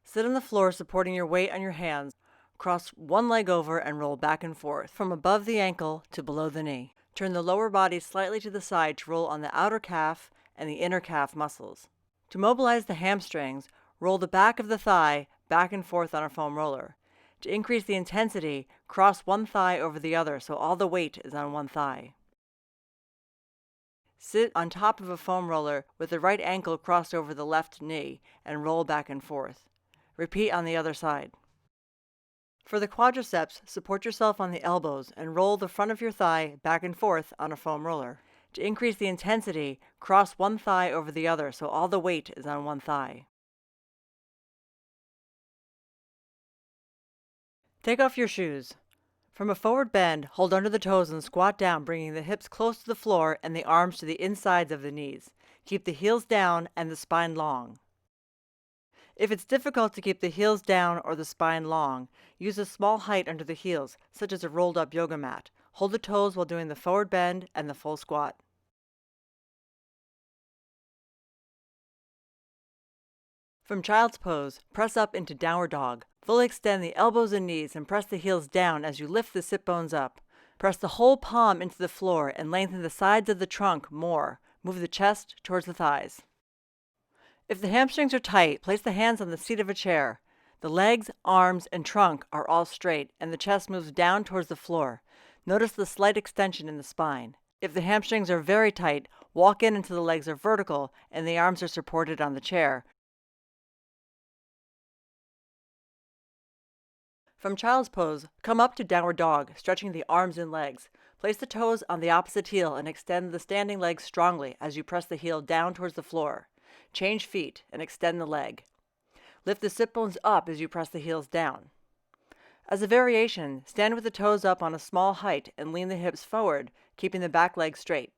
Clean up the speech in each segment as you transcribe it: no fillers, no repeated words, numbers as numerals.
Sit on the floor supporting your weight on your hands. Cross one leg over and roll back and forth from above the ankle to below the knee. Turn the lower body slightly to the side to roll on the outer calf and the inner calf muscles. To mobilize the hamstrings, roll the back of the thigh back and forth on a foam roller. To increase the intensity, cross one thigh over the other so all the weight is on one thigh. Sit on top of a foam roller with the right ankle crossed over the left knee and roll back and forth. Repeat on the other side. For the quadriceps, support yourself on the elbows and roll the front of your thigh back and forth on a foam roller. To increase the intensity, cross one thigh over the other so all the weight is on one thigh. Take off your shoes. From a forward bend, hold under the toes and squat down, bringing the hips close to the floor and the arms to the insides of the knees. Keep the heels down and the spine long. If it's difficult to keep the heels down or the spine long, use a small height under the heels, such as a rolled-up yoga mat. Hold the toes while doing the forward bend and the full squat. From child's pose, press up into downward dog. Fully extend the elbows and knees and press the heels down as you lift the sit bones up. Press the whole palm into the floor and lengthen the sides of the trunk more. Move the chest towards the thighs. If the hamstrings are tight, place the hands on the seat of a chair. The legs, arms, and trunk are all straight, and the chest moves down towards the floor. Notice the slight extension in the spine. If the hamstrings are very tight, walk in until the legs are vertical and the arms are supported on the chair. From child's pose, come up to downward dog, stretching the arms and legs. Place the toes on the opposite heel and extend the standing leg strongly as you press the heel down towards the floor. Change feet and extend the leg. Lift the sit bones up as you press the heels down. As a variation, stand with the toes up on a small height and lean the hips forward, keeping the back leg straight.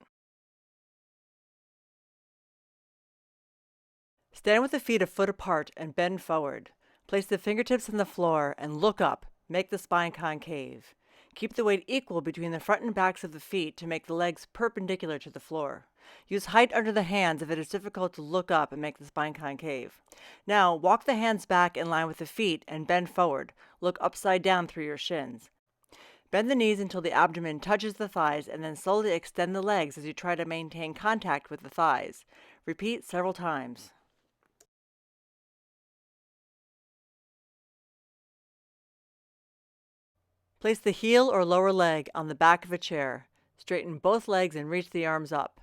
Stand with the feet a foot apart and bend forward. Place the fingertips on the floor and look up. Make the spine concave. Keep the weight equal between the front and backs of the feet to make the legs perpendicular to the floor. Use height under the hands if it is difficult to look up and make the spine concave. Now, walk the hands back in line with the feet and bend forward. Look upside down through your shins. Bend the knees until the abdomen touches the thighs and then slowly extend the legs as you try to maintain contact with the thighs. Repeat several times. Place the heel or lower leg on the back of a chair. Straighten both legs and reach the arms up.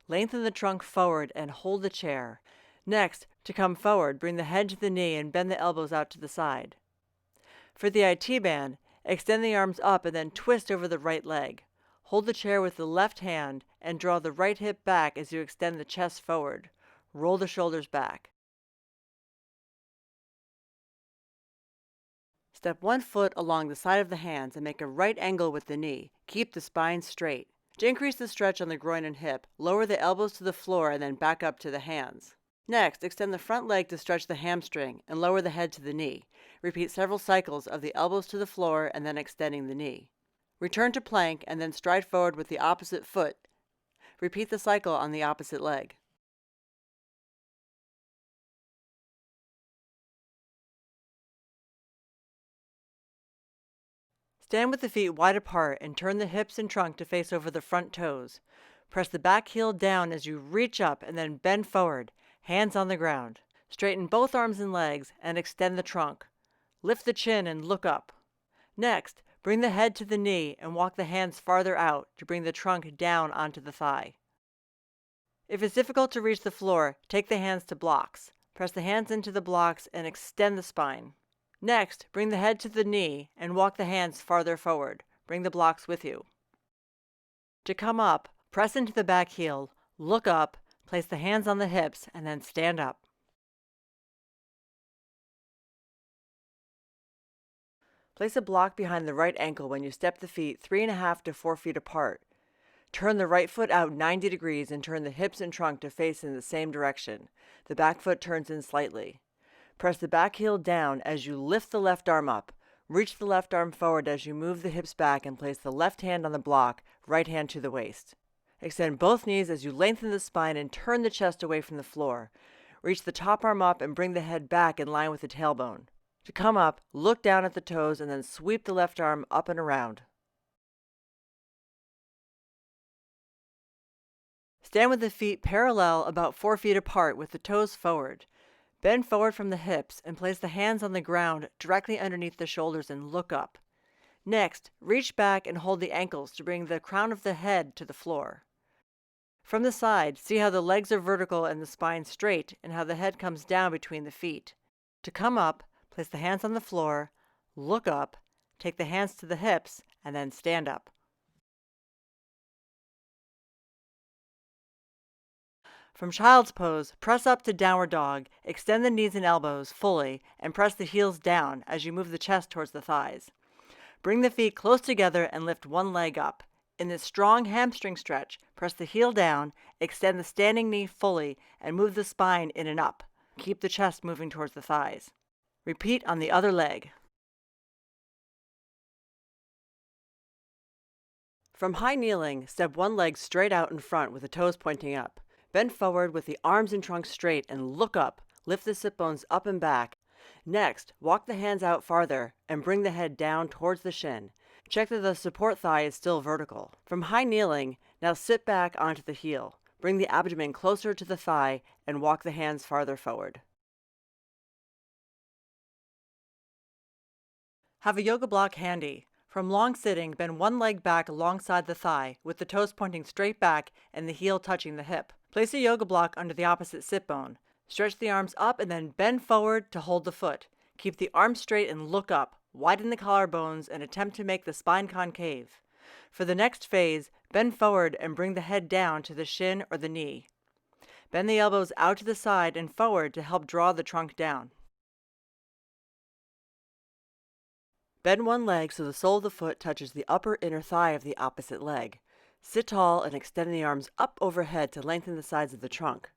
Lengthen the trunk forward and hold the chair. Next, to come forward, bring the head to the knee and bend the elbows out to the side. For the IT band, extend the arms up and then twist over the right leg. Hold the chair with the left hand and draw the right hip back as you extend the chest forward. Roll the shoulders back. Step one foot along the side of the hands and make a right angle with the knee. Keep the spine straight. To increase the stretch on the groin and hip, lower the elbows to the floor and then back up to the hands. Next, extend the front leg to stretch the hamstring and lower the head to the knee. Repeat several cycles of the elbows to the floor and then extending the knee. Return to plank and then stride forward with the opposite foot. Repeat the cycle on the opposite leg. Stand with the feet wide apart and turn the hips and trunk to face over the front toes. Press the back heel down as you reach up and then bend forward, hands on the ground. Straighten both arms and legs and extend the trunk. Lift the chin and look up. Next, bring the head to the knee and walk the hands farther out to bring the trunk down onto the thigh. If it's difficult to reach the floor, take the hands to blocks. Press the hands into the blocks and extend the spine. Next, bring the head to the knee and walk the hands farther forward. Bring the blocks with you. To come up, press into the back heel, look up, place the hands on the hips, and then stand up. Place a block behind the right ankle when you step the feet 3.5 to 4 feet apart. Turn the right foot out 90 degrees and turn the hips and trunk to face in the same direction. The back foot turns in slightly. Press the back heel down as you lift the left arm up. Reach the left arm forward as you move the hips back and place the left hand on the block, right hand to the waist. Extend both knees as you lengthen the spine and turn the chest away from the floor. reach the top arm up and bring the head back in line with the tailbone. To come up, look down at the toes and then sweep the left arm up and around. Stand with the feet parallel about 4 feet apart with the toes forward. Bend forward from the hips and place the hands on the ground directly underneath the shoulders and look up. Next, reach back and hold the ankles to bring the crown of the head to the floor. From the side, see how the legs are vertical and the spine straight and how the head comes down between the feet. To come up, place the hands on the floor, look up, take the hands to the hips, and then stand up. From child's pose, press up to downward dog, extend the knees and elbows fully, and press the heels down as you move the chest towards the thighs. Bring the feet close together and lift one leg up. In this strong hamstring stretch, press the heel down, extend the standing knee fully, and move the spine in and up. Keep the chest moving towards the thighs. Repeat on the other leg. From high kneeling, step one leg straight out in front with the toes pointing up. Bend forward with the arms and trunk straight and look up. Lift the sit bones up and back. Next, walk the hands out farther and bring the head down towards the shin. Check that the support thigh is still vertical. From high kneeling, now sit back onto the heel. Bring the abdomen closer to the thigh and walk the hands farther forward. Have a yoga block handy. From long sitting, bend one leg back alongside the thigh with the toes pointing straight back and the heel touching the hip. Place a yoga block under the opposite sit bone. Stretch the arms up and then bend forward to hold the foot. Keep the arms straight and look up. Widen the collarbones and attempt to make the spine concave. For the next phase, bend forward and bring the head down to the shin or the knee. Bend the elbows out to the side and forward to help draw the trunk down. Bend one leg so the sole of the foot touches the upper inner thigh of the opposite leg. Sit tall and extend the arms up overhead to lengthen the sides of the trunk.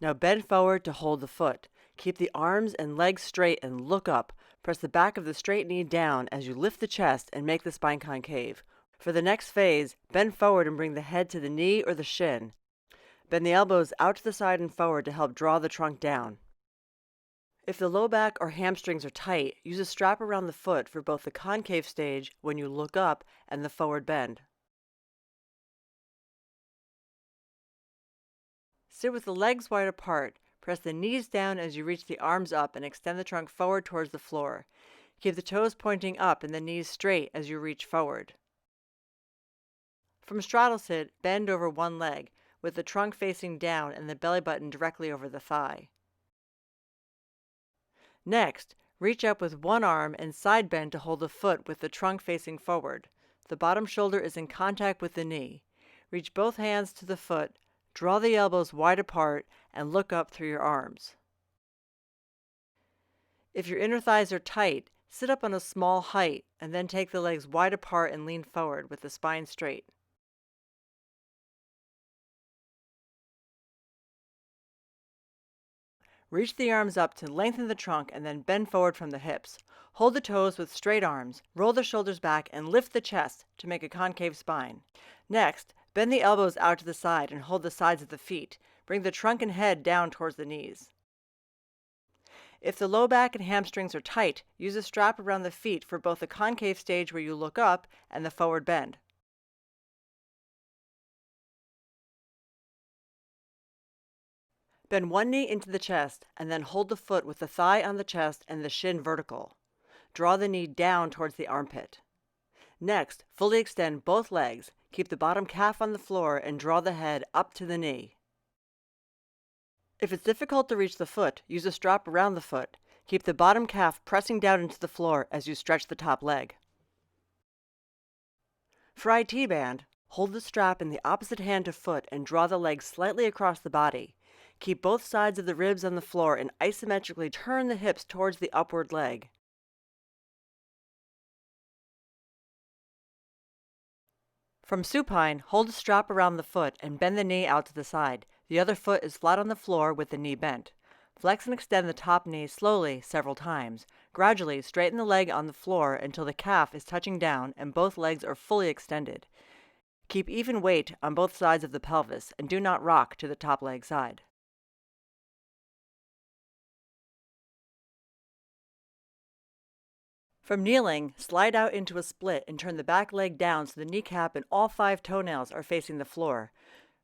Now bend forward to hold the foot. Keep the arms and legs straight and look up. Press the back of the straight knee down as you lift the chest and make the spine concave. For the next phase, bend forward and bring the head to the knee or the shin. Bend the elbows out to the side and forward to help draw the trunk down. If the low back or hamstrings are tight, use a strap around the foot for both the concave stage when you look up and the forward bend. Sit with the legs wide apart. Press the knees down as you reach the arms up and extend the trunk forward towards the floor. Keep the toes pointing up and the knees straight as you reach forward. From straddle sit, bend over one leg, with the trunk facing down and the belly button directly over the thigh. Next, reach up with one arm and side bend to hold the foot with the trunk facing forward. The bottom shoulder is in contact with the knee. Reach both hands to the foot, draw the elbows wide apart, and look up through your arms. If your inner thighs are tight, sit up on a small height and then take the legs wide apart and lean forward with the spine straight. Reach the arms up to lengthen the trunk and then bend forward from the hips. Hold the toes with straight arms, roll the shoulders back, and lift the chest to make a concave spine. Next, bend the elbows out to the side and hold the sides of the feet. Bring the trunk and head down towards the knees. If the low back and hamstrings are tight, use a strap around the feet for both the concave stage where you look up and the forward bend. Bend one knee into the chest and then hold the foot with the thigh on the chest and the shin vertical. Draw the knee down towards the armpit. Next, fully extend both legs, keep the bottom calf on the floor, and draw the head up to the knee. If it's difficult to reach the foot, use a strap around the foot. Keep the bottom calf pressing down into the floor as you stretch the top leg. For IT band, hold the strap in the opposite hand to foot and draw the legs slightly across the body. Keep both sides of the ribs on the floor and isometrically turn the hips towards the upward leg. From supine, hold a strap around the foot and bend the knee out to the side. The other foot is flat on the floor with the knee bent. Flex and extend the top knee slowly several times. Gradually, straighten the leg on the floor until the calf is touching down and both legs are fully extended. Keep even weight on both sides of the pelvis and do not rock to the top leg side. From kneeling, slide out into a split and turn the back leg down so the kneecap and all 5 toenails are facing the floor.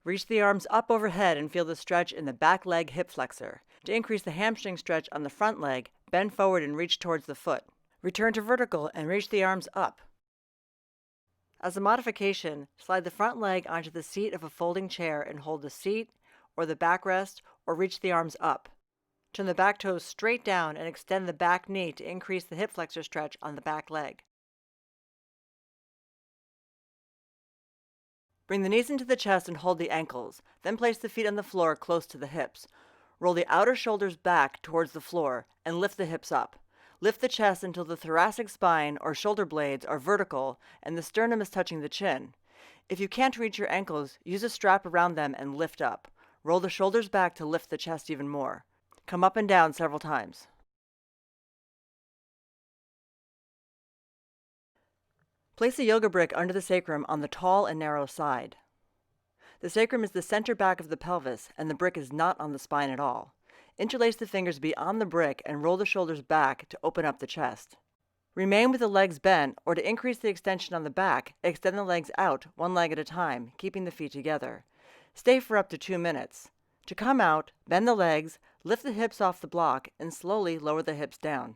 Reach the arms up overhead and feel the stretch in the back leg hip flexor. To increase the hamstring stretch on the front leg, bend forward and reach towards the foot. Return to vertical and reach the arms up. As a modification, slide the front leg onto the seat of a folding chair and hold the seat, or the backrest, or reach the arms up. Turn the back toes straight down and extend the back knee to increase the hip flexor stretch on the back leg. Bring the knees into the chest and hold the ankles, then place the feet on the floor close to the hips. Roll the outer shoulders back towards the floor and lift the hips up. Lift the chest until the thoracic spine or shoulder blades are vertical and the sternum is touching the chin. If you can't reach your ankles, use a strap around them and lift up. Roll the shoulders back to lift the chest even more. Come up and down several times. Place a yoga brick under the sacrum on the tall and narrow side. The sacrum is the center back of the pelvis, and the brick is not on the spine at all. Interlace the fingers beyond the brick and roll the shoulders back to open up the chest. Remain with the legs bent, or to increase the extension on the back, extend the legs out, one leg at a time, keeping the feet together. Stay for up to 2 minutes. To come out, bend the legs, lift the hips off the block, and slowly lower the hips down.